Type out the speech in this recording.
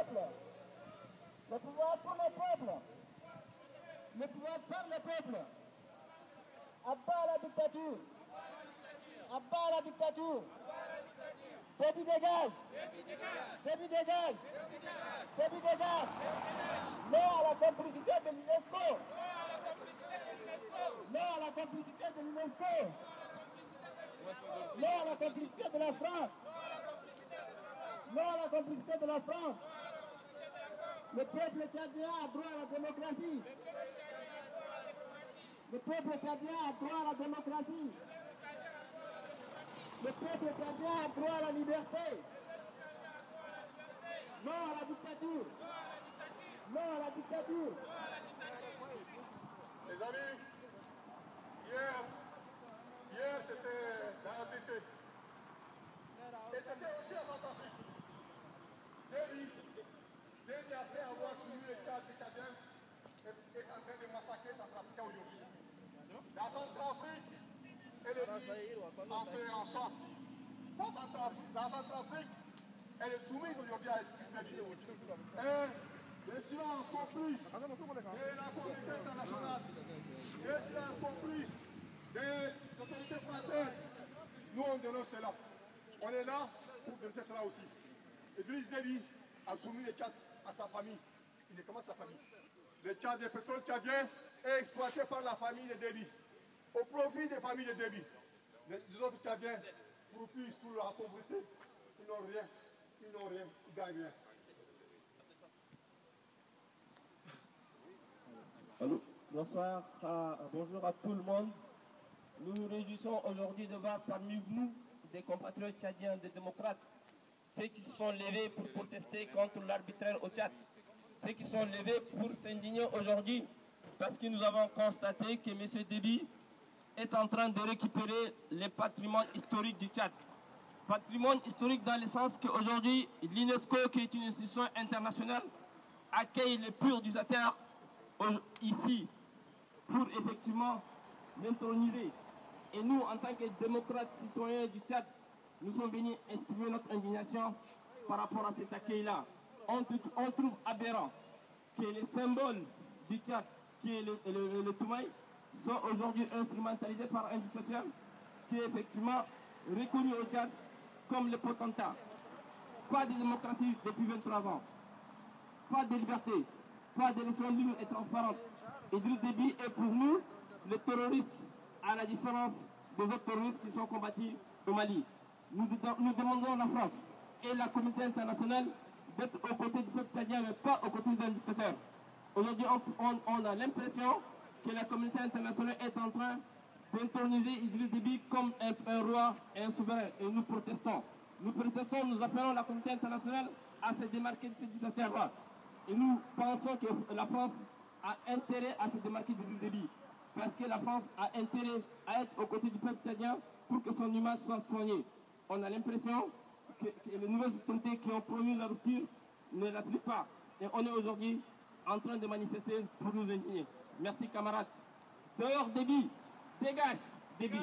peuple. Le pouvoir pour le peuple. Le pouvoir par le peuple. À bas la dictature. À bas la dictature. Déby dégage. Déby dégage. Déby dégage. Non à la complicité de l'UNESCO. Non à la complicité de l'UNESCO. Non à la complicité de la France. Non à la complicité de la France. Le peuple tchadien a droit à la démocratie. Le peuple tchadien a droit à la démocratie. Le peuple tchadien a droit à la liberté. Non à la dictature. Non à la dictature. Les amis, hier c'était dans la RDC. Et c'était aussi à Centrafrique. Déby, après avoir suivi les Tchadiens, est en train de massacrer Centrafricains aujourd'hui. La Centrafrique et le Déby en fait en sorte. La Centrafrique, elle est soumise aujourd'hui à l'esprit de Déby. Et le silence complice de la communauté internationale, le silence complice des autorités françaises, nous on dénonce cela. On est là pour dénoncer cela aussi. Idriss Déby a soumis les Tchad à sa famille. Il est comment sa famille? Le Tchad, le pétrole tchadien est exploité par la famille de Déby, au profit des familles de Déby. Les autres Tchadiens, croupis sous la pauvreté, ils n'ont rien, ils gagnent rien. Allô, bonsoir, bonjour à tout le monde. Nous nous réjouissons aujourd'hui de voir parmi nous des compatriotes tchadiens, des démocrates, ceux qui se sont levés pour protester contre l'arbitraire au Tchad, ceux qui sont levés pour s'indigner aujourd'hui parce que nous avons constaté que M. Déby est en train de récupérer les patrimoines historiques du Tchad. Patrimoine historique dans le sens qu'aujourd'hui, l'UNESCO, qui est une institution internationale, accueille les purs utilisateurs ici pour effectivement l'introniser. Et nous, en tant que démocrates citoyens du Tchad, nous sommes venus exprimer notre indignation par rapport à cet accueil-là. On trouve aberrant que les symboles du Tchad, qui est le Toumaï, sont aujourd'hui instrumentalisés par un dictateur qui est effectivement reconnu au Tchad comme le potentat. Pas de démocratie depuis 23 ans. Pas de liberté. Pas d'élections libres et transparentes. Idriss Déby est pour nous le terroriste, à la différence des autres terroristes qui sont combattus au Mali. Nous demandons à la France et la communauté internationale d'être aux côtés du peuple tchadien, mais pas aux côtés d'un dictateur. Aujourd'hui, on a l'impression que la communauté internationale est en train d'introniser Idriss Déby comme un roi et un souverain. Et nous protestons. Nous protestons, nous appelons la communauté internationale à se démarquer de ce dictateur-là. Et nous pensons que la France a intérêt à se démarquer d'Idriss Déby. Parce que la France a intérêt à être aux côtés du peuple tchadien pour que son image soit soignée. On a l'impression que les nouvelles autorités qui ont promis la rupture ne l'appliquent pas. Et on est aujourd'hui en train de manifester pour nous indigner. Merci camarades. Dehors Déby, dégage Déby.